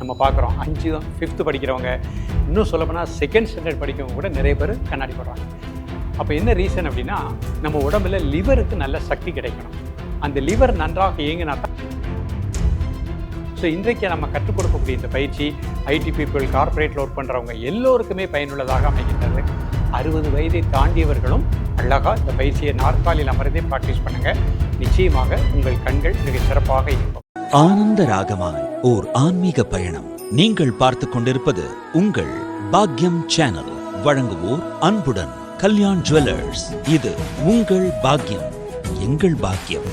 நம்ம பார்க்குறோம். 5 5th படிக்கிறவங்க, இன்னும் சொல்லப்போனால் 2nd ஸ்டாண்டர்ட் படிக்கிறவங்க கூட நிறைய பேர் கண்ணாடி போடுறாங்க. அப்போ என்ன ரீசன் அப்படின்னா, நம்ம உடம்புல லிவருக்கு நல்ல சக்தி கிடைக்கணும். அந்த லிவர் நன்றாக இயங்கினா தான். ஸோ இன்றைக்கு நம்ம கற்றுக் கொடுக்கக்கூடிய இந்த பயிற்சி ஐடி பீப்புள், கார்ப்பரேட்டில் ஒர்க் பண்ணுறவங்க எல்லோருக்குமே பயனுள்ளதாக அமைகின்றது. 60 வயதை தாண்டியவர்களும் அழகாக இந்த பயிற்சியை நாற்காலியில் அமர்ந்தே ப்ராக்டிஸ் பண்ணுங்கள். நிச்சயமாக உங்கள் கண்கள் மிக சிறப்பாக இருக்கும். ஆனந்த ராகமாய் ஓர் ஆன்மீக பயணம். நீங்கள் பார்த்துக் கொண்டிருப்பது உங்கள் பாக்யம் சேனல். வழங்குவோர் அன்புடன் கல்யாண் ஜுவல்லர்ஸ். இது உங்கள் பாக்யம், எங்கள் பாக்யம்.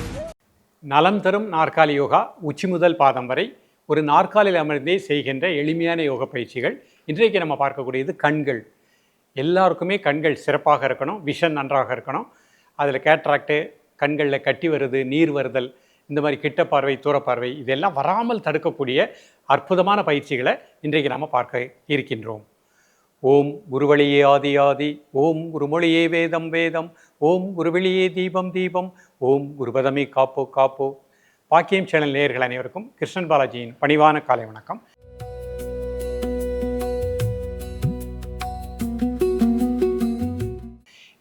நலம் தரும் நாற்காலி யோகா, உச்சி முதல் பாதம் வரை ஒரு நாற்காலியில் அமர்ந்தே செய்கின்ற எளிமையான யோக பயிற்சிகள். இன்றைக்கு நம்ம பார்க்கக்கூடியது கண்கள். எல்லாருக்குமே கண்கள் சிறப்பாக இருக்கணும், விஷன் நன்றாக இருக்கணும். அதில் கேட்ராக்டு, கண்களில் கட்டி வருது, நீர் வருதல், இந்த மாதிரி கிட்ட பார்வை, தூரப்பார்வை, இதெல்லாம் வராமல் தடுக்கக்கூடிய அற்புதமான பயிற்சிகளை இன்றைக்கு நம்ம பார்க்க இருக்கின்றோம். ஓம் குருவழியே ஆதி ஆதி, ஓம் குருமொழியே வேதம் வேதம், ஓம் குருவெளியே தீபம் தீபம், ஓம் குருபதமே காப்போ காப்போ. பாக்கியம் சேனல் நேயர்கள் அனைவருக்கும் கிருஷ்ணன் பாலாஜியின் பணிவான காலை வணக்கம்.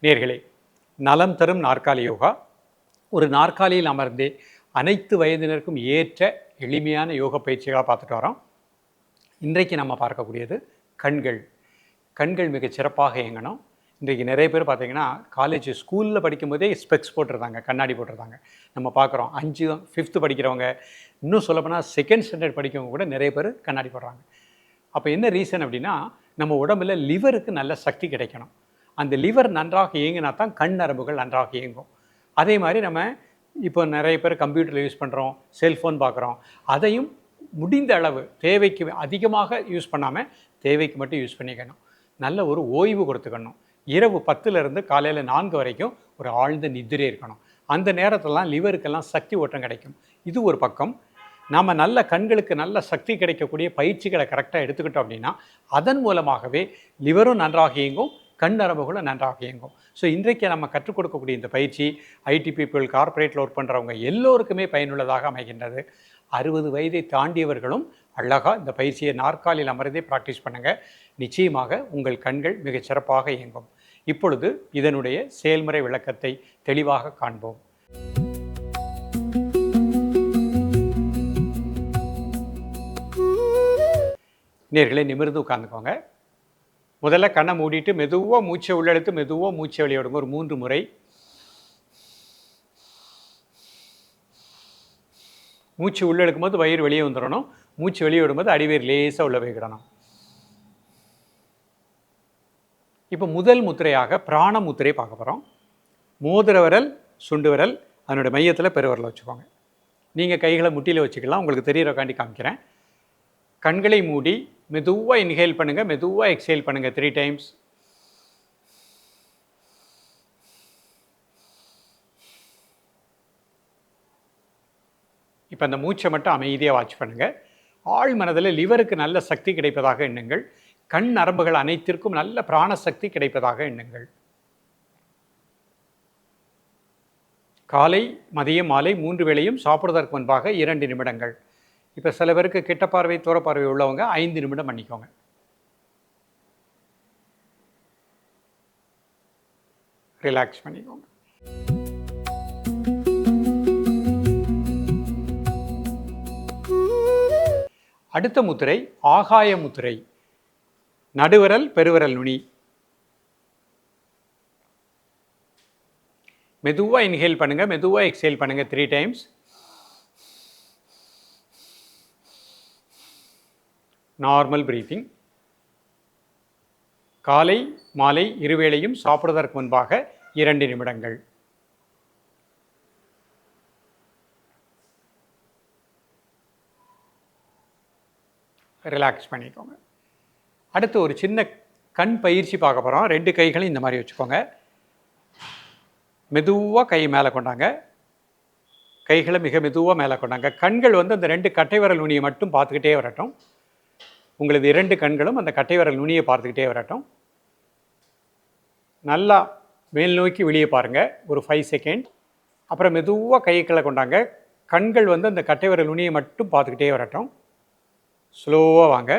நேயர்களே, நலம் தரும் நாற்காலி யோகா, ஒரு நாற்காலியில் அமர்ந்தே அனைத்து வயதினருக்கும் ஏற்ற எளிமையான யோக பயிற்சிகளாக பார்த்துட்டு வரோம். இன்றைக்கு நம்ம பார்க்கக்கூடியது கண்கள். கண்கள் மிக சிறப்பாக இயங்கணும். இன்றைக்கு நிறைய பேர் பார்த்திங்கன்னா காலேஜ் ஸ்கூலில் படிக்கும்போதே ஸ்பெக்ஸ் போட்டிருந்தாங்க, கண்ணாடி போட்டிருந்தாங்க. நம்ம பார்க்குறோம். 5 5th படிக்கிறவங்க, இன்னும் சொல்லப்போனால் 2nd ஸ்டாண்டர்ட் படிக்கிறவங்க கூட நிறைய பேர் கண்ணாடி போடுறாங்க. அப்போ என்ன ரீசன் அப்படின்னா, நம்ம உடம்புல லிவருக்கு நல்ல சக்தி கிடைக்கணும். அந்த லிவர் நன்றாக இயங்கினா தான் கண் நரம்புகள் நன்றாக இயங்கும். அதே மாதிரி நம்ம இப்போ நிறைய பேர் கம்ப்யூட்டரில் யூஸ் பண்ணுறோம், செல்ஃபோன் பார்க்குறோம். அதையும் முடிந்த அளவு தேவைக்கு அதிகமாக யூஸ் பண்ணாமல் தேவைக்கு மட்டும் யூஸ் பண்ணிக்கணும். நல்ல ஒரு ஓய்வு கொடுத்துக்கணும். இரவு 10லேருந்து காலையில் 4 வரைக்கும் ஒரு ஆழ்ந்த நித்திரை இருக்கணும். அந்த நேரத்திலலாம் லிவருக்கெல்லாம் சக்தி ஓட்டம் கிடைக்கும். இது ஒரு பக்கம். நாம் நல்ல கண்களுக்கு நல்ல சக்தி கிடைக்கக்கூடிய பயிற்சிகளை கரெக்டாக எடுத்துக்கிட்டோம் அப்படின்னா அதன் மூலமாகவே லிவரும் நன்றாக இயங்கும், கண் நரம்புகளும் நன்றாக இயங்கும். ஸோ இன்றைக்கு நம்ம கற்றுக் கொடுக்கக்கூடிய இந்த பயிற்சி ஐடி பீப்புள், கார்ப்பரேட்டில் ஒர்க் பண்ணுறவங்க எல்லோருக்குமே பயனுள்ளதாக அமைகின்றது. 60 வயதை தாண்டியவர்களும் அழகாக இந்த பயிற்சியை நாற்காலியில் அமர்ந்தே ப்ராக்டிஸ் பண்ணுங்கள். நிச்சயமாக உங்கள் கண்கள் மிகச் சிறப்பாக இயங்கும். இப்பொழுது இதனுடைய செயல்முறை விளக்கத்தை தெளிவாக காண்போம். நேயர்களே, நிமிர்ந்து உட்கார்ந்துக்கோங்க. முதல்ல கண்ணை மூடிட்டு மெதுவாக மூச்சை உள்ளெடுத்து மெதுவாக மூச்சை வெளியே விடுங்க. ஒரு 3 முறை. மூச்சு உள்ளெடுக்கும் போது வயிறு வெளியே வந்துடணும். மூச்சு வெளியே விடும்போது அடிவேர் லேசாக உள்ள வைக்கிடணும். இப்போ முதல் முத்திரையாக பிராண முத்திரை பார்க்க போகிறோம். மோதிர விரல், சுண்டு விரல், அதனுடைய மையத்தில் பெருவிரலை வச்சுக்கோங்க. நீங்கள் கைகளை முட்டியில் வச்சுக்கலாம், உங்களுக்கு தெரியறக்காண்டி காமிக்கிறேன். கண்களை மூடி மெதுவாக இன்ஹேல் பண்ணுங்கள், மெதுவாக எக்ஸேல் பண்ணுங்கள் 3 டைம்ஸ். இப்போ அந்த மூச்சை மட்டும் அமைதியாக வாட்ச் பண்ணுங்கள். ஆழ் மனதில் லிவருக்கு நல்ல சக்தி கிடைப்பதாக எண்ணுங்கள். கண் நரம்புகள் அனைத்திற்கும் நல்ல பிராணசக்தி கிடைப்பதாக எண்ணுங்கள். காலை, மதியம், மாலை 3 வேளையும் சாப்பிடுவதற்கு முன்பாக 2 நிமிடங்கள். இப்போ சில பேருக்கு கிட்ட பார்வை, தூர பார்வை உள்ளவங்க 5 நிமிடம் பண்ணிக்கோங்க. ரிலாக்ஸ் பண்ணிக்கோங்க. அடுத்த முத்திரை ஆகாய முத்திரை. நடுவிரல், பெருவிரல் நுனி. மெதுவாக இன்ஹேல் பண்ணுங்கள், மெதுவாக எக்ஸேல் பண்ணுங்கள் 3 டைம்ஸ். Normal breathing. காலை, மாலை இருவேளையும் சாப்பிடுவதற்கு முன்பாக 2 நிமிடங்கள். ரிலாக்ஸ் பண்ணிக்கோங்க. அடுத்து ஒரு சின்ன கண் பயிற்சி பார்க்க போகிறோம். 2 கைகளையும் இந்த மாதிரி வச்சுக்கோங்க. மெதுவாக கை மேலே கொண்டாங்க. கைகளை மிக மெதுவாக மேலே கொண்டாங்க. கண்கள் அந்த 2 கட்டை விரல் நுனியை மட்டும் பார்த்துக்கிட்டே வரட்டும். உங்களது 2 கண்களும் அந்த கட்டை விரல் நுனியை பார்த்துக்கிட்டே வரட்டும். நல்லா மேல் நோக்கி வெளியே பாருங்கள் ஒரு 5 செகண்ட். அப்புறம் மெதுவாக கைகளை கொண்டாங்க. கண்கள் அந்த கட்டை விரல் நுனியை மட்டும் பார்த்துக்கிட்டே வரட்டும். ஸ்லோவாக வாங்க.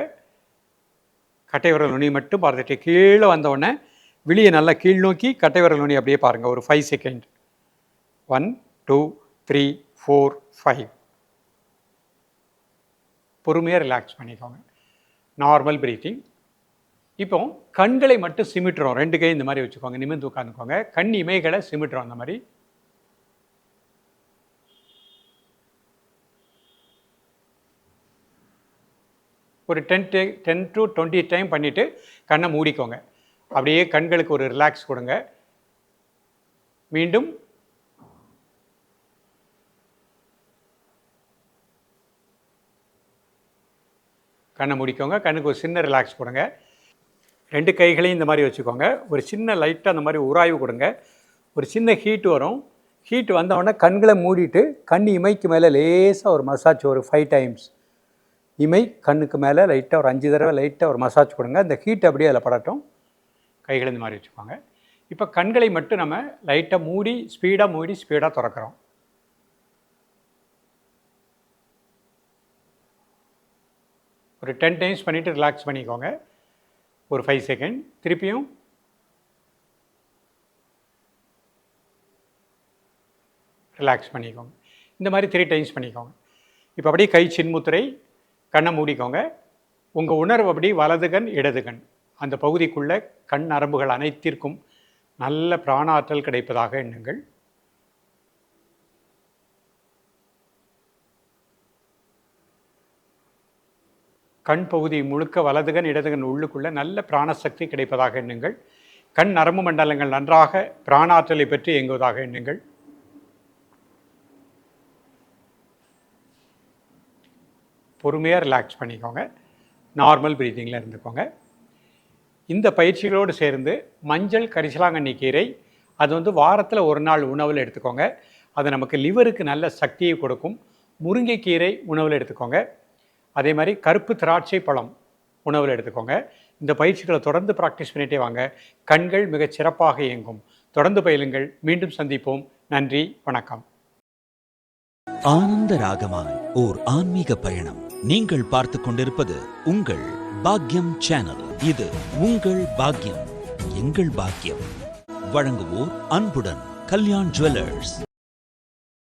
கட்டை விரல் நுனி மட்டும் பார்த்துட்டு கீழே வந்தவுடனே விழியை நல்லா கீழ் நோக்கி கட்டை விரல் நுனி அப்படியே பாருங்கள். ஒரு 5 செகண்ட். 1 2 3 4 5. பொறுமையாக ரிலாக்ஸ் பண்ணிக்கோங்க. Normal breathing. இப்போ கண்களை மட்டும் சிமிட்டுறோம். 2 கை இந்த மாதிரி வச்சுக்கோங்க. நிமிர்ந்து உட்காந்துக்கோங்க. கண் இமைகளை சிமிட்டுறோம். அந்த மாதிரி ஒரு 10 to 20 டைம் பண்ணிவிட்டு கண்ணை மூடிக்கோங்க. அப்படியே கண்களுக்கு ஒரு ரிலாக்ஸ் கொடுங்க. மீண்டும் கண்ணை மூடிக்கோங்க. கண்ணுக்கு ஒரு சின்ன ரிலாக்ஸ் கொடுங்க. 2 கைகளையும் இந்த மாதிரி வச்சுக்கோங்க. ஒரு சின்ன லைட்டாக அந்த மாதிரி உராய்வு கொடுங்க. ஒரு சின்ன ஹீட் வரும். ஹீட் வந்தவுடனே கண்களை மூடிட்டு கண் இமைக்கு மேலே லேசாக ஒரு மசாஜ் ஒரு 5 டைம்ஸ். இமை கண்ணுக்கு மேலே லைட்டாக ஒரு 5 தடவை லைட்டாக ஒரு மசாஜ் கொடுங்க. அந்த ஹீட் அப்படியே அதில் படட்டும். கைகளை இந்த மாதிரி வச்சுக்கோங்க. இப்போ கண்களை மட்டும் நம்ம லைட்டாக மூடி ஸ்பீடாக திறக்கிறோம். ஒரு 10 டைம்ஸ் பண்ணிவிட்டு ரிலாக்ஸ் பண்ணிக்கோங்க. ஒரு 5 செகண்ட். திருப்பியும் ரிலாக்ஸ் பண்ணிக்கோங்க. இந்த மாதிரி 3 டைம்ஸ் பண்ணிக்கோங்க. இப்போ அப்படியே கை சின்முத்திரை. கண்ணை மூடிக்கோங்க. உங்கள் உணர்வு அப்படி வலது கண் இடது கண் அந்த பகுதிக்குள்ளே கண் நரம்புகள் அனைத்திற்கும் நல்ல பிராணாற்றல் கிடைப்பதாக எண்ணுங்கள். கண் பகுதி முழுக்க வலதுகன் இடதுகன் உள்ளுக்குள்ள நல்ல பிராணசக்தி கிடைப்பதாக எண்ணுங்கள். கண் நரம்பு மண்டலங்கள் நன்றாக பிராணாற்றலை பெற்று இயங்குவதாக எண்ணுங்கள். பொறுமையாக ரிலாக்ஸ் பண்ணிக்கோங்க. நார்மல் ப்ரீத்திங்கில் இருந்துக்கோங்க. இந்த பயிற்சிகளோடு சேர்ந்து மஞ்சள் கரிசலாங்கண்ணி கீரை அது வாரத்தில் ஒரு நாள் உணவில் எடுத்துக்கோங்க. அது நமக்கு லிவருக்கு நல்ல சக்தியை கொடுக்கும். முருங்கைக்கீரை உணவில் எடுத்துக்கோங்க. அதே மாதிரி கருப்பு திராட்சை பழம் உணவில் எடுத்துக்கோங்க. இந்த பயிற்சிகளை தொடர்ந்து ப்ராக்டிஸ் பண்ணிகிட்டே வாங்க. கண்கள் மிகச் சிறப்பாக இயங்கும். தொடர்ந்து பயிலுங்கள். மீண்டும் சந்திப்போம். நன்றி, வணக்கம். ஆனந்த ராகமாய் ஓர் ஆன்மீக பயணம். நீங்கள் பார்த்து கொண்டிருப்பது உங்கள் பாக்யம் சேனல். இது உங்கள் பாக்யம், எங்கள் பாக்கியம். வழங்குவோர் அன்புடன் கல்யாண் ஜுவல்லர்ஸ்.